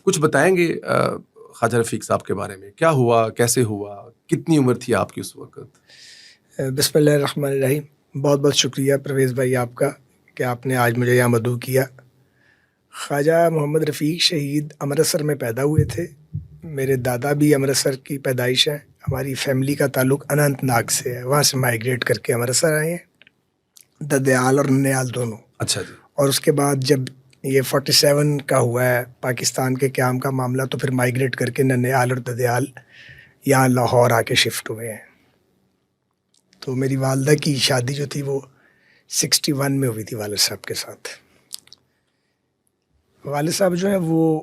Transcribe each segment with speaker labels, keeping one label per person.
Speaker 1: کچھ بتائیں گے خواجہ رفیق صاحب کے بارے میں؟ کیا ہوا، کیسے ہوا، کتنی عمر تھی آپ کی اس وقت؟
Speaker 2: بسم اللہ الرحمن الرحیم. بہت بہت شکریہ پرویز بھائی آپ کا کہ آپ نے آج مجھے یہاں مدعو کیا. خواجہ محمد رفیق شہید امرتسر میں پیدا ہوئے تھے. میرے دادا بھی امرتسر کی پیدائش ہیں. ہماری فیملی کا تعلق اننت ناگ سے ہے، وہاں سے مائیگریٹ کر کے امرتسر آئے ہیں، ددیال اور ننیال دونوں.
Speaker 1: اچھا جی.
Speaker 2: اور اس کے بعد جب یہ 47 کا ہوا ہے پاکستان کے قیام کا معاملہ، تو پھر مائیگریٹ کر کے ننیال اور ددیال یہاں لاہور آ کے شفٹ ہوئے ہیں. تو میری والدہ کی شادی جو تھی وہ 61 میں ہوئی تھی والد صاحب کے ساتھ. والد صاحب جو ہیں وہ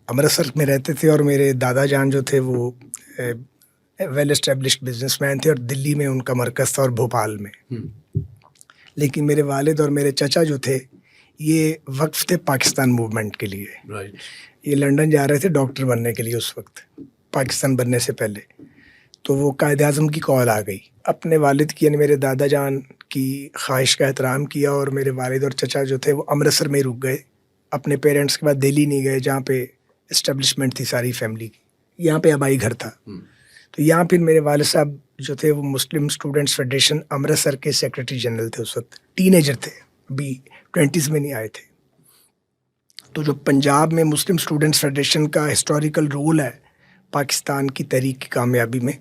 Speaker 2: امرتسر میں رہتے تھے، اور میرے دادا جان جو تھے وہ ویل اسٹیبلشڈ بزنس مین تھے، اور دلی میں ان کا مرکز تھا اور بھوپال میں. لیکن میرے والد اور میرے چچا جو تھے یہ وقف تھے پاکستان موومنٹ کے لیے. یہ لنڈن جا رہے تھے ڈاکٹر بننے کے لیے اس وقت، پاکستان بننے سے پہلے. تو وہ قائد اعظم کی کال آ گئی. اپنے والد کی یعنی میرے دادا جان کی خواہش کا احترام کیا، اور میرے والد اور چچا جو تھے وہ امرتسر میں ہی رک گئے. اپنے پیرنٹس کے بعد دہلی نہیں گئے جہاں پہ اسٹیبلشمنٹ تھی ساری فیملی کی. یہاں پہ آبائی گھر تھا. تو یہاں پھر میرے والد صاحب جو تھے وہ مسلم اسٹوڈنٹس فیڈریشن امرتسر کے سیکرٹری جنرل تھے. اس وقت ٹین ایجر تھے، ابھی 20s میں نہیں آئے تھے. تو جو پنجاب میں مسلم اسٹوڈنٹس فیڈریشن کا ہسٹوریکل رول ہے پاکستان کی تحریک کی کامیابی میں،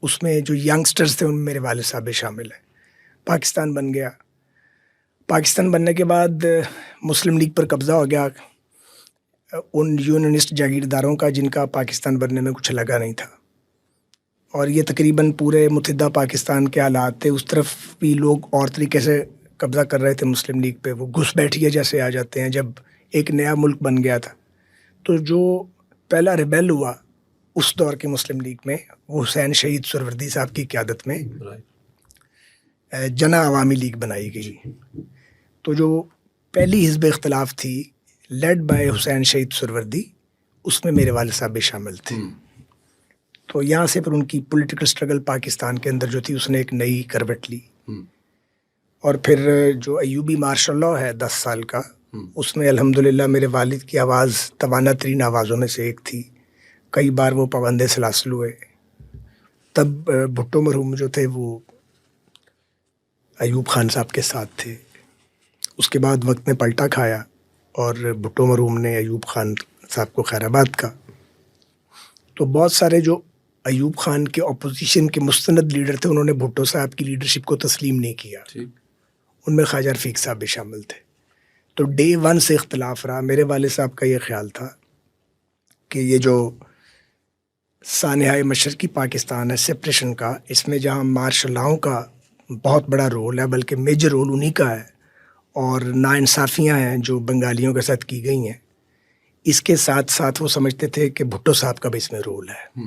Speaker 2: اس میں جو ینگسٹرز تھے ان میں میرے والد صاحب بھی شامل ہیں. پاکستان بن گیا. پاکستان بننے کے بعد مسلم لیگ پر قبضہ ہو گیا ان یونینسٹ جاگیرداروں کا جن کا پاکستان بننے میں کچھ لگا نہیں تھا. اور یہ تقریباً پورے متحدہ پاکستان کے حالات تھے. اس طرف بھی لوگ اور طریقے سے قبضہ کر رہے تھے مسلم لیگ پہ. وہ گھس بیٹھیے جیسے آ جاتے ہیں جب ایک نیا ملک بن گیا تھا. تو جو پہلا ریبیل ہوا اس دور کے مسلم لیگ میں وہ حسین شہید سروردی صاحب کی قیادت میں جنا عوامی لیگ بنائی گئی. تو جو پہلی حزب اختلاف تھی لیڈ بائی حسین شہید سروردی، اس میں میرے والد صاحب بھی شامل تھے. تو یہاں سے پھر ان کی پولیٹیکل سٹرگل پاکستان کے اندر جو تھی اس نے ایک نئی کروٹ لی. اور پھر جو ایوبی مارشل لاء ہے 10 سال کا، اس میں الحمدللہ میرے والد کی آواز توانا ترین آوازوں میں سے ایک تھی. کئی بار وہ پابند سلاسل ہوئے. تب بھٹو مرحوم جو تھے وہ ایوب خان صاحب کے ساتھ تھے. اس کے بعد وقت نے پلٹا کھایا اور بھٹو مرحوم نے ایوب خان صاحب کو خیر آباد کا. تو بہت سارے جو ایوب خان کے اپوزیشن کے مستند لیڈر تھے انہوں نے بھٹو صاحب کی لیڈرشپ کو تسلیم نہیں کیا. ان میں خواجہ رفیق صاحب بھی شامل تھے. تو ڈے 1 سے اختلاف رہا. میرے والد صاحب کا یہ خیال تھا کہ یہ جو سانحۂ مشرقی پاکستان ہے سپریشن کا، اس میں جہاں مارشل لاؤں کا بہت بڑا رول ہے، بلکہ میجر رول انہی کا ہے، اور ناانصافیاں ہیں جو بنگالیوں کے ساتھ کی گئی ہیں، اس کے ساتھ ساتھ وہ سمجھتے تھے کہ بھٹو صاحب کا بھی اس میں رول ہے.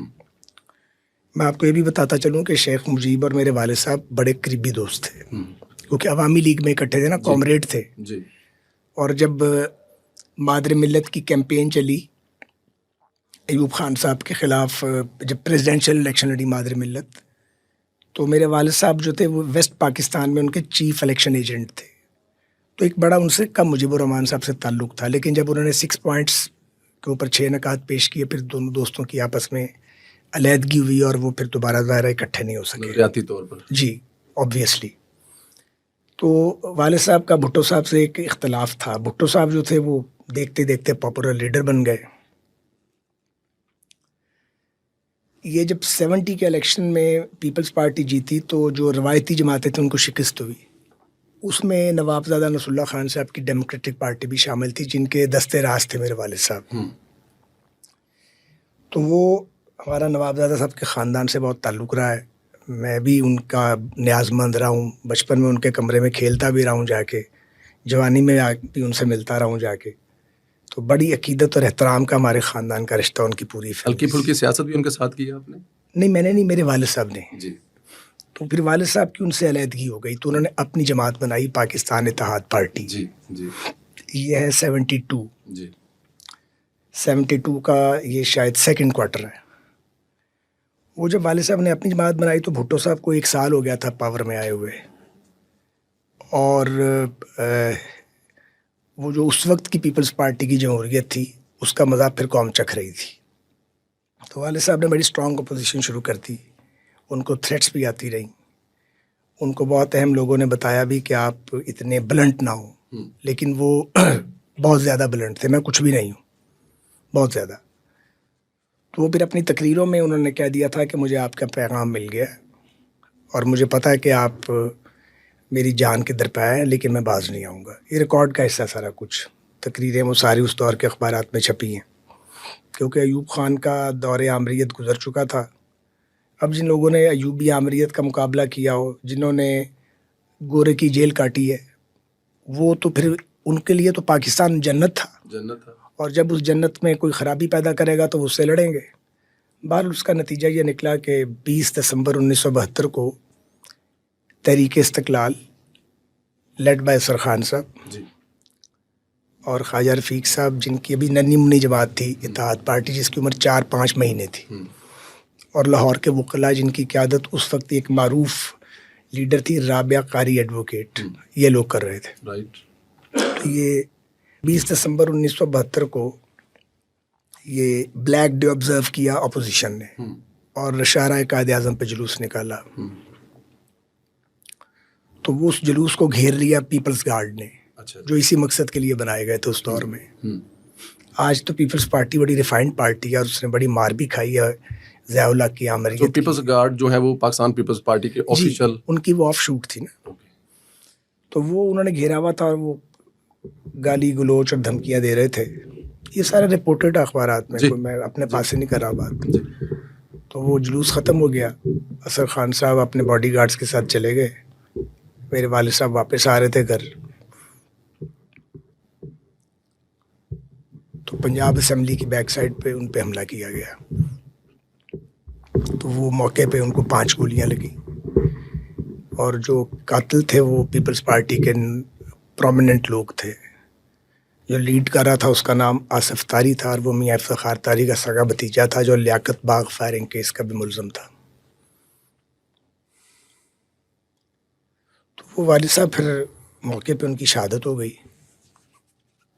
Speaker 2: میں آپ کو یہ بھی بتاتا چلوں کہ شیخ مجیب اور میرے والد صاحب بڑے قریبی دوست تھے، کیونکہ عوامی لیگ میں اکٹھے تھے نا، کامریڈ تھے. اور جب مادر ملت کی کیمپین چلی ایوب خان صاحب کے خلاف، جب پریزیڈنشل الیکشن لڑی مادر ملت، تو میرے والد صاحب جو تھے وہ ویسٹ پاکستان میں ان کے چیف الیکشن ایجنٹ تھے. تو ایک بڑا ان سے کم مجیب الرحمان صاحب سے تعلق تھا. لیکن جب انہوں نے 6 پوائنٹس کے اوپر 6 نکات پیش کیے، پھر دونوں دوستوں کی آپس میں علیحدگی ہوئی اور وہ پھر دوبارہ ظاہر اکٹھے نہیں ہو سکے
Speaker 1: نظریاتی طور پر.
Speaker 2: جی آبویسلی. تو والد صاحب کا بھٹو صاحب سے ایک اختلاف تھا. بھٹو صاحب جو تھے وہ دیکھتے دیکھتے پاپولر لیڈر بن گئے. یہ جب 70 کے الیکشن میں پیپلز پارٹی جیتی تو جو روایتی جماعتیں تھیں ان کو شکست ہوئی. اس میں نوابزادہ نصر اللہ خان صاحب کی ڈیموکریٹک پارٹی بھی شامل تھی، جن کے دستے راز تھے میرے والد صاحب. تو وہ ہمارا نوابزادہ صاحب کے خاندان سے بہت تعلق رہا ہے. میں بھی ان کا نیاز مند رہا ہوں. بچپن میں ان کے کمرے میں کھیلتا بھی رہا ہوں جا کے، جوانی میں بھی ان سے ملتا رہا ہوں جا کے. تو بڑی عقیدت اور احترام کا ہمارے خاندان کا رشتہ ان کی پوری
Speaker 1: ہلکی پھلکی سیاست بھی ان کے ساتھ کی ہے آپ نے؟
Speaker 2: نہیں، میں نے نہیں، میرے والد صاحب نے.
Speaker 1: جی.
Speaker 2: تو پھر والد صاحب کی ان سے علیحدگی ہو گئی تو انہوں نے اپنی جماعت بنائی پاکستان اتحاد پارٹی.
Speaker 1: جی جی.
Speaker 2: یہ ہے 72.
Speaker 1: جی.
Speaker 2: 72 کا یہ شاید 2nd کوارٹر ہے. وہ جب والد صاحب نے اپنی جماعت بنائی تو بھٹو صاحب کو 1 سال ہو گیا تھا پاور میں آئے ہوئے، اور وہ جو اس وقت کی پیپلز پارٹی کی جمہوریت تھی اس کا مذاق پھر قوم چکھ رہی تھی. تو والد صاحب نے بڑی اسٹرانگ اپوزیشن شروع کر دی. ان کو تھریٹس بھی آتی رہیں. ان کو بہت اہم لوگوں نے بتایا بھی کہ آپ اتنے بلنٹ نہ ہوں, لیکن وہ بہت زیادہ بلنٹ تھے. میں کچھ بھی نہیں ہوں, بہت زیادہ. تو وہ پھر اپنی تقریروں میں انہوں نے کہہ دیا تھا کہ مجھے آپ کا پیغام مل گیا اور مجھے پتہ ہے کہ آپ میری جان کے در پہ آئے ہیں, لیکن میں باز نہیں آؤں گا. یہ ریکارڈ کا حصہ سارا کچھ تقریریں وہ ساری اس دور کے اخبارات میں چھپی ہیں, کیونکہ ایوب خان کا دور آمریت گزر چکا تھا. اب جن لوگوں نے ایوبی آمریت کا مقابلہ کیا ہو, جنہوں نے گورے کی جیل کاٹی ہے, وہ تو پھر ان کے لیے تو پاکستان جنت تھا, اور جب اس جنت میں کوئی خرابی پیدا کرے گا تو وہ اس سے لڑیں گے. بہرحال اس کا نتیجہ یہ نکلا کہ 20 دسمبر 1972 کو تحریک استقلال لیڈ بائی سر خان صاحب اور خواجہ رفیق صاحب, جن کی ابھی ننھی منی جماعت تھی اتحاد پارٹی, جس کی عمر 4-5 مہینے تھی, اور لاہور کے وکلاء جن کی قیادت اس وقت ایک معروف لیڈر تھی رابعہ قاری ایڈوکیٹ, یہ لوگ کر رہے تھے. یہ 20 دسمبر 1972 کو یہ بلیک ڈے آبزرو کیا اپوزیشن نے, اور شاہراہ قائد اعظم پہ جلوس نکالا. تو وہ اس جلوس کو گھیر لیا پیپلز گارڈ نے, جو اسی مقصد کے لیے بنائے گئے تھے اس دور میں. آج تو پیپلز پارٹی بڑی ریفائنڈ پارٹی ہے, اور اس نے بڑی مار بھی کھائی ہے ضیاء اللہ کی آمریت.
Speaker 1: پیپلز گارڈ جو ہے وہ پاکستان پیپلز پارٹی کے آفیشیل,
Speaker 2: ان کی وہ آف شوٹ تھی نا. تو وہ انہوں نے گھیرا ہوا تھا, اور وہ گالی گلوچ اور دھمکیاں دے رہے تھے. یہ سارا رپورٹڈ اخبارات میں, میں اپنے پاس سے نہیں کر رہا بات. تو وہ جلوس ختم ہو گیا. اصغر خان صاحب اپنے باڈی گارڈز کے ساتھ چلے گئے. میرے والد صاحب واپس آ رہے تھے گھر, تو پنجاب اسمبلی کی بیک سائڈ پہ ان پہ حملہ کیا گیا. تو وہ موقع پہ ان کو 5 گولیاں لگیں, اور جو قاتل تھے وہ پیپلز پارٹی کے پرومیننٹ لوگ تھے. جو لیڈ کر رہا تھا اس کا نام آصف طاری تھا, اور وہ میاں افتخار طاری کا سگا بھتیجا تھا, جو لیاقت باغ فائرنگ کیس کا بھی ملزم تھا. تو وہ والد صاحب پھر موقع پہ ان کی شہادت ہو گئی.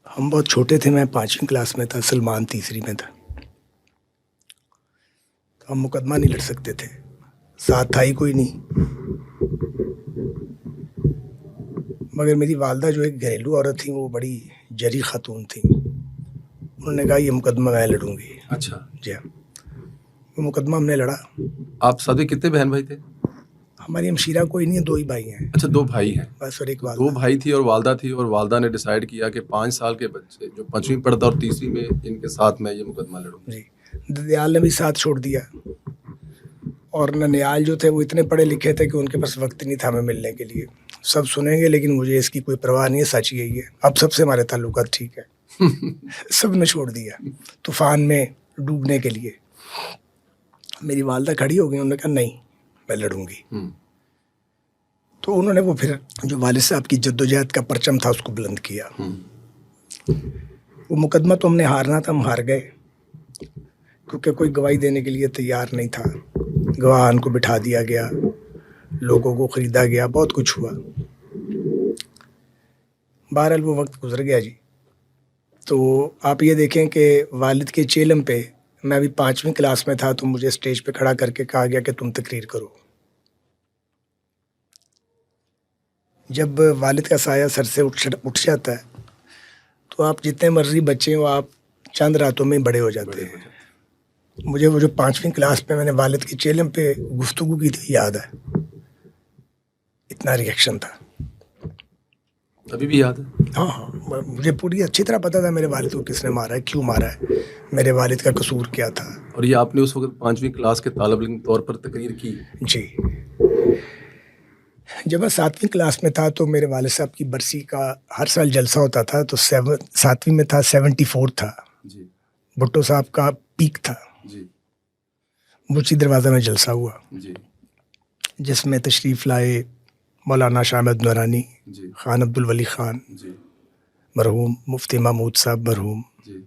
Speaker 2: ہم بہت چھوٹے تھے, میں 5ویں کلاس میں تھا, سلمان 3ری میں تھا. ہم مقدمہ نہیں لڑ سکتے تھے, ساتھ تھا ہی کوئی نہیں. مگر میری والدہ جو ایک گھریلو عورت تھیں, وہ بڑی جری خاتون تھیں. انہوں نے کہا یہ مقدمہ میں لڑوں گی.
Speaker 1: اچھا.
Speaker 2: جی ہاں, وہ مقدمہ ہم نے لڑا.
Speaker 1: آپ سب کتنے بہن بھائی تھے؟
Speaker 2: ہماری ہمشیرہ کوئی نہیں ہے, 2 ہی بھائی ہیں.
Speaker 1: اچھا, 2 بھائی ہیں
Speaker 2: بس, اور ایک والدہ.
Speaker 1: 2 بھائی تھی اور والدہ تھی, اور والدہ نے ڈیسائیڈ کیا کہ 5 سال کے بچے جو 5ویں پڑھتا اور 3ری میں, ان کے ساتھ میں یہ مقدمہ لڑوں.
Speaker 2: جی, ددیال نے بھی ساتھ چھوڑ دیا. اور ننیال جو تھے وہ اتنے پڑھے لکھے تھے کہ ان کے پاس وقت نہیں تھا ہمیں ملنے کے لیے. سب سنیں گے لیکن مجھے اس کی کوئی پرواہ نہیں ہے, سچ یہی ہے. اب سب سے ہمارے تعلقات ٹھیک ہے. سب نے چھوڑ دیا طوفان میں ڈوبنے کے لیے. میری والدہ کھڑی ہو گئی, انہوں نے کہا نہیں میں لڑوں گی. تو انہوں نے وہ پھر جو والد صاحب کی جدوجہد کا پرچم تھا اس کو بلند کیا. وہ مقدمہ تو ہم نے ہارنا تھا, ہم ہار گئے, کیونکہ کوئی گواہی دینے کے لیے تیار نہیں تھا. گواہان کو بٹھا دیا گیا, لوگوں کو خریدا گیا, بہت کچھ ہوا. بہرحال وہ وقت گزر گیا جی. تو آپ یہ دیکھیں کہ والد کے چیلم پہ میں ابھی 5ویں کلاس میں تھا, تو مجھے اسٹیج پہ کھڑا کر کے کہا گیا کہ تم تقریر کرو. جب والد کا سایہ سر سے اٹھ جاتا ہے تو آپ جتنے مرضی بچے ہو, آپ چند راتوں میں بڑے ہو جاتے ہیں. مجھے وہ جو 5ویں کلاس پہ میں نے والد کے چیلم پہ گفتگو کی تھی یاد ہے, اتنا ریئیکشن تھا.
Speaker 1: ابھی بھی یاد ہے؟
Speaker 2: ہاں, مجھے پوری اچھی طرح پتا تھا میرے والد کو کس نے مارا ہے, کیوں مارا ہے, میرے والد کا قصور کیا تھا.
Speaker 1: اور یہ آپ نے اس وقت 5ویں کلاس کے طالب علم طور پر تقریر کی؟
Speaker 2: جی. جب میں 7ویں کلاس میں تھا تو میرے والد صاحب کی برسی کا ہر سال جلسہ ہوتا تھا. تو 7ویں میں تھا, 74 تھا.
Speaker 1: جی.
Speaker 2: بھٹو صاحب کا پیک تھا.
Speaker 1: جی.
Speaker 2: بچی دروازہ میں جلسہ ہوا.
Speaker 1: جی.
Speaker 2: جس میں تشریف لائے مولانا شاہ احمد نورانی,
Speaker 1: جی.
Speaker 2: خان عبدالولی خان
Speaker 1: جی.
Speaker 2: مرحوم, مفتی محمود صاحب مرحوم,
Speaker 1: جی.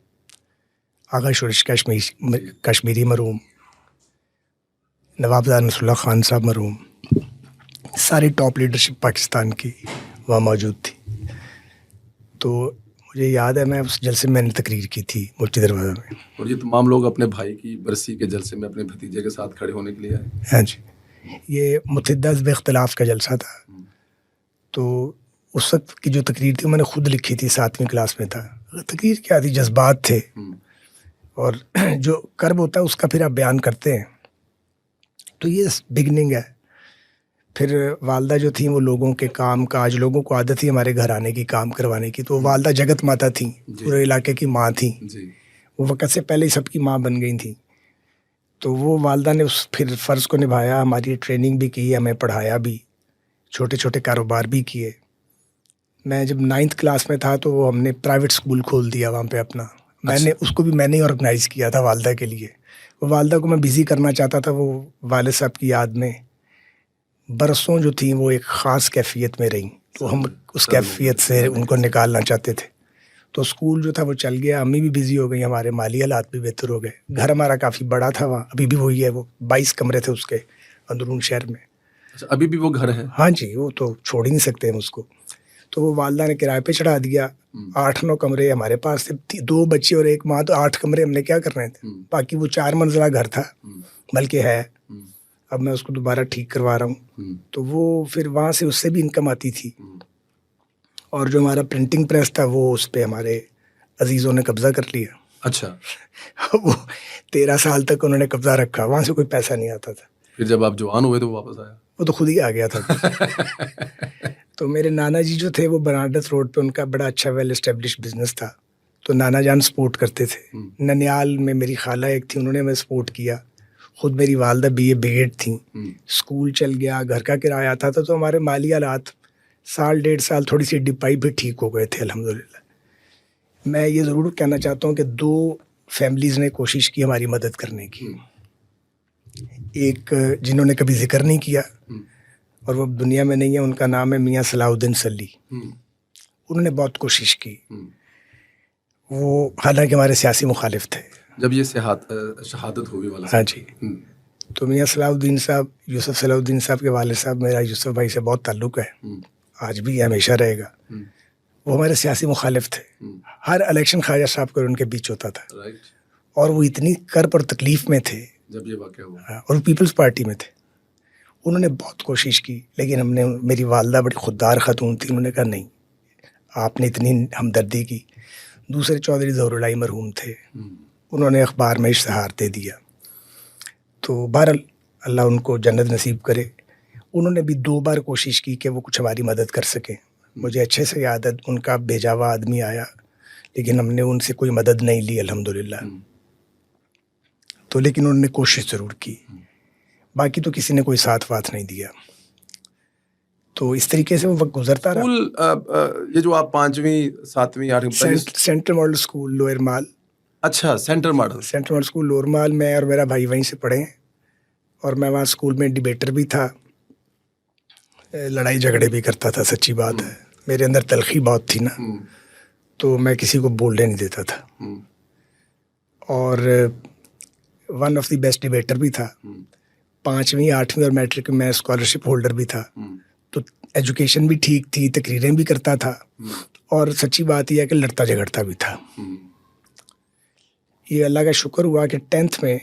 Speaker 2: آغا شورش کشمیری مرحوم, نواب زاد نصر اللہ خان صاحب مرحوم. ساری ٹاپ لیڈرشپ پاکستان کی وہاں موجود تھی. تو مجھے یاد ہے میں اس جلسے میں نے تقریر کی تھی مفتی دروازہ میں.
Speaker 1: اور یہ تمام لوگ اپنے بھائی کی برسی کے جلسے میں اپنے بھتیجے کے ساتھ کھڑے ہونے کے لیے آئے.
Speaker 2: ہاں جی, یہ متحدہ حزب اختلاف کا جلسہ تھا. تو اس وقت کی جو تقریر تھی میں نے خود لکھی تھی, 7ویں کلاس میں تھا. تقریر کیا تھی, جذبات تھے, اور جو کرب ہوتا ہے اس کا پھر آپ بیان کرتے ہیں. تو یہ بگننگ ہے. پھر والدہ جو تھیں وہ لوگوں کے کام کاج, لوگوں کو عادت تھی ہمارے گھر آنے کی, کام کروانے کی. تو والدہ جگت ماتا تھیں, پورے علاقے کی ماں تھیں. وہ وقت سے پہلے ہی سب کی ماں بن گئی تھیں. تو وہ والدہ نے اس پھر فرض کو نبھایا, ہماری ٹریننگ بھی کی, ہمیں پڑھایا بھی, چھوٹے چھوٹے کاروبار بھی کیے. میں جب 9th کلاس میں تھا تو وہ ہم نے پرائیویٹ اسکول کھول دیا وہاں پہ اپنا. میں نے اس کو بھی میں نے آرگنائز کیا تھا والدہ کے لیے. وہ والدہ کو میں بزی کرنا چاہتا تھا. وہ والد صاحب کی یاد میں برسوں جو تھیں وہ ایک خاص کیفیت میں رہیں, تو ہم اس کیفیت سے ان کو نکالنا چاہتے تھے. تو اسکول جو تھا وہ چل گیا, امی بھی بزی ہو گئی, ہمارے مالی حالات بھی بہتر ہو گئے. گھر ہمارا کافی بڑا تھا وہاں, ابھی بھی وہی ہے, وہ 22 کمرے تھے اس کے اندرون شہر میں.
Speaker 1: اچھا, ابھی بھی وہ گھر ہے؟
Speaker 2: ہاں جی, وہ تو چھوڑ ہی نہیں سکتے ہم اس کو. تو وہ والدہ نے کرائے پہ چڑھا دیا. 8-9 کمرے ہمارے پاس تھے, 2 بچے اور 1 ماں, تو 8 کمرے ہم نے کیا کرنے تھے. باقی وہ 4 منزلہ گھر تھا, بلکہ ہے. اب میں اس کو دوبارہ ٹھیک کروا رہا ہوں. تو وہ پھر وہاں سے اس سے بھی انکم آتی تھی. اور جو ہمارا پرنٹنگ پریس تھا وہ اس پہ ہمارے عزیزوں نے قبضہ کر لیا.
Speaker 1: اچھا.
Speaker 2: وہ 13 سال تک انہوں نے قبضہ رکھا, وہاں سے کوئی پیسہ نہیں آتا تھا.
Speaker 1: پھر جب آپ جوان ہوئے تو واپس آیا؟
Speaker 2: وہ تو خود ہی آ گیا تھا. تو میرے نانا جی جو تھے وہ بنارس روڈ پہ ان کا بڑا اچھا ویل اسٹیبلش بزنس تھا. تو نانا جان سپورٹ کرتے تھے. ننیال میں میری خالہ ایک تھی, انہوں نے ہمیں سپورٹ کیا. خود میری والدہ BA BEd تھیں. اسکول چل گیا, گھر کا کرایہ آتا تھا. تو ہمارے مالی حالات 1.5 سال تھوڑی سی ڈپائی بھی ٹھیک ہو گئے تھے الحمدللہ. میں یہ ضرور کہنا چاہتا ہوں کہ 2 فیملیز نے کوشش کی ہماری مدد کرنے کی. ایک جنہوں نے کبھی ذکر نہیں کیا اور وہ دنیا میں نہیں ہے, ان کا نام ہے میاں صلاح الدین سلی. انہوں نے بہت کوشش کی. وہ حالانکہ ہمارے سیاسی مخالف تھے
Speaker 1: جب یہ شہادت ہوئی والا.
Speaker 2: ہاں جی. تو میاں صلاح الدین صاحب, یوسف صلاح الدین صاحب کے والد صاحب, میرا یوسف بھائی سے بہت تعلق ہے, آج بھی ہمیشہ رہے گا. وہ ہمارے سیاسی مخالف تھے. ہر الیکشن خواجہ صاحب کو ان کے بیچ ہوتا تھا. اور وہ اتنی کرب اور تکلیف میں تھے
Speaker 1: جب یہ واقعہ ہوا,
Speaker 2: اور پیپلز پارٹی میں تھے. انہوں نے بہت کوشش کی, لیکن میری والدہ بڑی خوددار خاتون تھی. انہوں نے کہا نہیں, آپ نے اتنی ہمدردی کی. دوسرے چودھری ظہور الہی مرحوم تھے, انہوں نے اخبار میں اشتہار دے دیا. تو بہرحال اللہ ان کو جنت نصیب کرے. انہوں نے بھی 2 بار کوشش کی کہ وہ کچھ ہماری مدد کر سکیں. مجھے اچھے سے یاد ہے, ان کا بھیجا ہوا آدمی آیا, لیکن ہم نے ان سے کوئی مدد نہیں لی الحمدللہ. تو لیکن انہوں نے کوشش ضرور کی. باقی تو کسی نے کوئی ساتھ واتھ نہیں دیا. تو اس طریقے سے وہ وقت گزرتا رہا.
Speaker 1: یہ جو آپ 5ویں 7ویں 8ویں
Speaker 2: سینٹرل ماڈل اسکول لوئر مال.
Speaker 1: اچھا, سینٹرل ماڈل
Speaker 2: اسکول لوئر مال. میں اور میرا بھائی وہیں سے پڑھے ہیں. اور میں وہاں اسکول میں ڈبیٹر بھی تھا, لڑائی جھگڑے بھی کرتا تھا. سچی بات ہے, میرے اندر تلخی بہت تھی نا, تو میں کسی کو بولنے نہیں دیتا تھا. اور one of the best debater بھی تھا. 5ویں 8ویں اور میٹرک میں اسکالرشپ ہولڈر بھی تھا. تو ایجوکیشن بھی ٹھیک تھی, تقریریں بھی کرتا تھا, اور سچی بات یہ ہے کہ لڑتا جھگڑتا بھی تھا. یہ اللہ کا شکر ہوا کہ 10th میں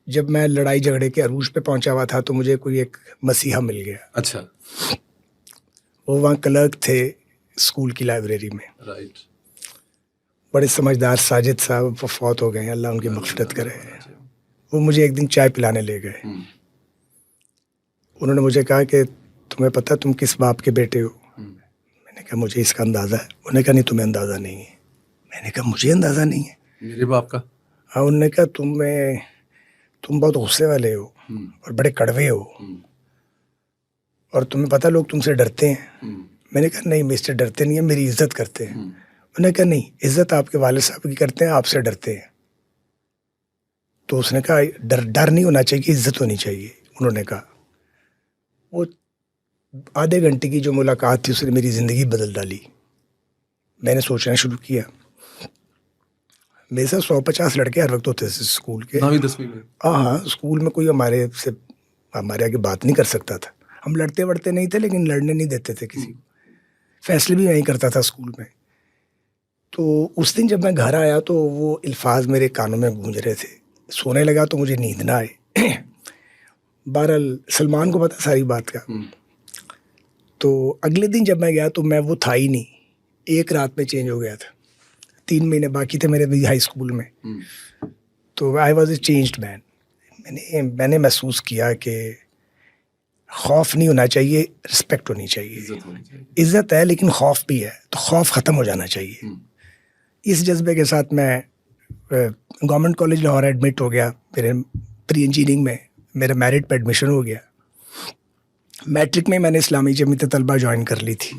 Speaker 2: جب میں لڑائی جھگڑے کے عروج پہ پہنچا ہوا تھا تو مجھے کوئی ایک مسیحا مل گیا.
Speaker 1: اچھا.
Speaker 2: وہ وہاں کلرک تھے اسکول کی لائبریری میں.
Speaker 1: رائٹ.
Speaker 2: بڑے سمجھدار ساجد صاحب, وہ فوت ہو گئے ہیں, اللہ ان کی مغفرت کرے. وہ مجھے ایک دن چائے پلانے لے گئے. انہوں نے مجھے کہا کہ تمہیں پتہ تم کس باپ کے بیٹے ہو؟ میں نے کہا مجھے اس کا اندازہ ہے. انہوں نے کہا نہیں, تمہیں اندازہ نہیں ہے. میں نے کہا مجھے اندازہ نہیں ہے.
Speaker 1: میرے باپ کا؟
Speaker 2: ہاں. انہوں نے کہا تم بہت غصے والے ہو اور بڑے کڑوے ہو, اور تمہیں پتہ لوگ تم سے ڈرتے ہیں. میں نے کہا نہیں, مجھ سے ڈرتے نہیں ہیں, میری عزت کرتے ہیں. انہوں نے کہا نہیں, عزت آپ کے والد صاحب کی کرتے ہیں, آپ سے ڈرتے ہیں. تو اس نے کہا ڈر نہیں ہونا چاہیے, عزت ہونی چاہیے. انہوں نے کہا. وہ آدھے گھنٹے کی جو ملاقات تھی اس نے میری زندگی بدل ڈالی. میں نے سوچنا شروع کیا. میرے ساتھ 150 لڑکے ہر وقت ہوتے تھے اسکول کے.
Speaker 1: 9ویں 10ویں میں؟
Speaker 2: ہاں. اسکول میں کوئی ہمارے آگے بات نہیں کر سکتا تھا. ہم لڑتے وڑتے نہیں تھے, لیکن لڑنے نہیں دیتے تھے کسی کو. فیصلے بھی نہیں کرتا تھا اسکول میں. تو اس دن جب میں گھر آیا تو وہ الفاظ میرے کانوں میں گونج رہے تھے. سونے لگا تو مجھے نیند نہ آئی. بہرحال سلمان کو پتا ساری بات کا. تو اگلے دن جب میں گیا تو میں وہ تھا ہی نہیں. ایک رات میں چینج ہو گیا تھا. 3 مہینے باقی تھے میرے بھی ہائی اسکول میں. تو آئی واز اے چینجڈ مین. میں نے محسوس کیا کہ خوف نہیں ہونا چاہیے, رسپیکٹ ہونی چاہیے. عزت ہے لیکن خوف بھی ہے, تو خوف ختم ہو جانا چاہیے. اس جذبے کے ساتھ میں گورنمنٹ کالج لاہور ایڈمٹ ہو گیا. میرے پری انجینئرنگ میں میرا میرٹ پہ ایڈمیشن ہو گیا. میٹرک میں نے اسلامی جمعیت طلبہ جوائن کر لی تھی.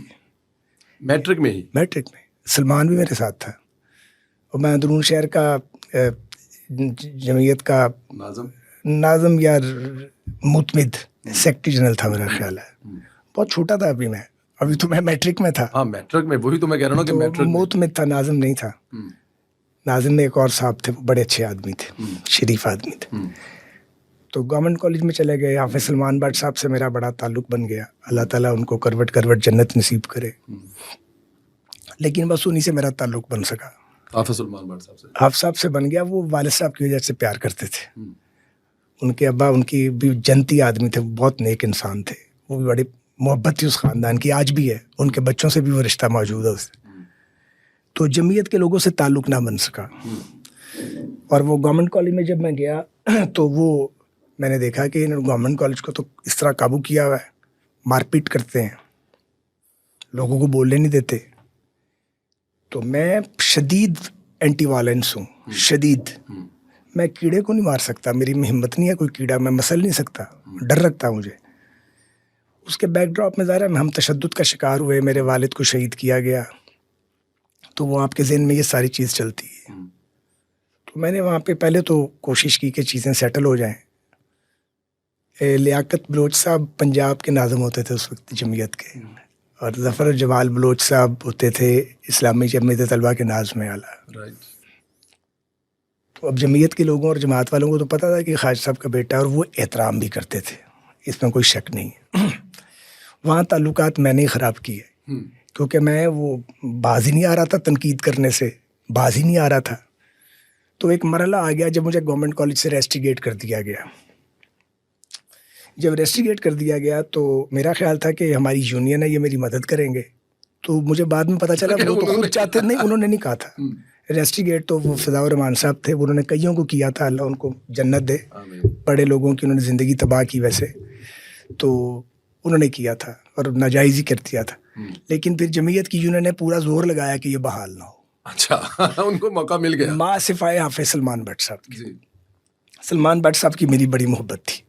Speaker 1: میٹرک میں ہی؟
Speaker 2: میٹرک میں. سلمان بھی میرے ساتھ تھا. اور میں اندرون شہر کا جمعیت کا ناظم یا معتمد سیکرٹری جنرل تھا میرا خیال ہے. بہت چھوٹا تھا ابھی تو میں میٹرک میں تھا.
Speaker 1: ہاں میٹرک میں, وہی تو میں کہہ رہا ہوں کہ میٹرک
Speaker 2: معتمد تھا, ناظم نہیں تھا. ناظم میں ایک اور صاحب تھے, بڑے اچھے آدمی تھے, شریف آدمی تھے. تو گورنمنٹ کالج میں چلے گئے. حافظ سلمان بٹ صاحب سے میرا بڑا تعلق بن گیا. اللہ تعالیٰ ان کو کروٹ جنت نصیب کرے. لیکن بس انہیں سے میرا تعلق بن سکا.
Speaker 1: حافظ سلمان بٹ صاحب سے,
Speaker 2: حافظ صاحب سے بن گیا. وہ والد صاحب کی وجہ سے پیار کرتے تھے. ان کے ابا ان کی بھی جنتی آدمی تھے, بہت نیک انسان تھے. وہ بھی بڑی محبت تھی اس خاندان کی, آج بھی ہے. ان کے بچوں سے بھی وہ رشتہ موجود ہے. تو جمعیت کے لوگوں سے تعلق نہ بن سکا. اور وہ گورنمنٹ کالج میں جب میں گیا تو وہ میں نے دیکھا کہ انہوں نے گورنمنٹ کالج کو تو اس طرح قابو کیا ہوا ہے, مار پیٹ کرتے ہیں, لوگوں کو بولنے نہیں دیتے. تو میں شدید اینٹی وائلنس ہوں, شدید. میں کیڑے کو نہیں مار سکتا, میری میں ہمت نہیں ہے کوئی کیڑا, میں مسل نہیں سکتا, ڈر لگتا مجھے. اس کے بیک ڈراپ میں ظاہر ہے ہم تشدد کا شکار ہوئے, میرے والد کو شہید کیا گیا. تو وہ آپ کے ذہن میں یہ ساری چیز چلتی ہے. تو میں نے وہاں پہ پہلے تو کوشش کی کہ چیزیں سیٹل ہو جائیں. لیاقت بلوچ صاحب پنجاب کے ناظم ہوتے تھے اس وقت جمعیت کے, اور ظفر جمال بلوچ صاحب ہوتے تھے اسلامی جمعیت طلبہ کے ناظم اعلیٰ. تو اب جمعیت کے لوگوں اور جماعت والوں کو تو پتہ تھا کہ خواجہ صاحب کا بیٹا, اور وہ احترام بھی کرتے تھے, اس میں کوئی شک نہیں. وہاں تعلقات میں نے خراب کیے, کیونکہ میں وہ باز ہی نہیں آ رہا تھا تنقید کرنے سے, باز ہی نہیں آ رہا تھا. تو ایک مرحلہ آ گیا جب مجھے گورنمنٹ کالج سے ریسٹیگیٹ کر دیا گیا. جب ریسٹیگیٹ کر دیا گیا تو میرا خیال تھا کہ ہماری یونین ہے, یہ میری مدد کریں گے. تو مجھے بعد میں پتہ چلا وہ تو خود چاہتے نہیں, انہوں نے نہیں کہا تھا ریسٹیگیٹ. تو وہ فضاء الرحمان صاحب تھے, انہوں نے کئیوں کو کیا تھا, اللہ ان کو جنت دے. بڑے لوگوں کی انہوں نے زندگی تباہ کی ویسے, تو انہوں نے کیا تھا اور ناجائز ہی کر دیا تھا. لیکن پھر جمعیت کی یونین نے پورا زور لگایا کہ یہ بحال نہ ہو.
Speaker 1: اچھا, ان کو موقع مل گیا.
Speaker 2: ماں صفائے حافظ سلمان بٹ صاحب کی. سلمان بٹ صاحب کی میری بڑی محبت تھی.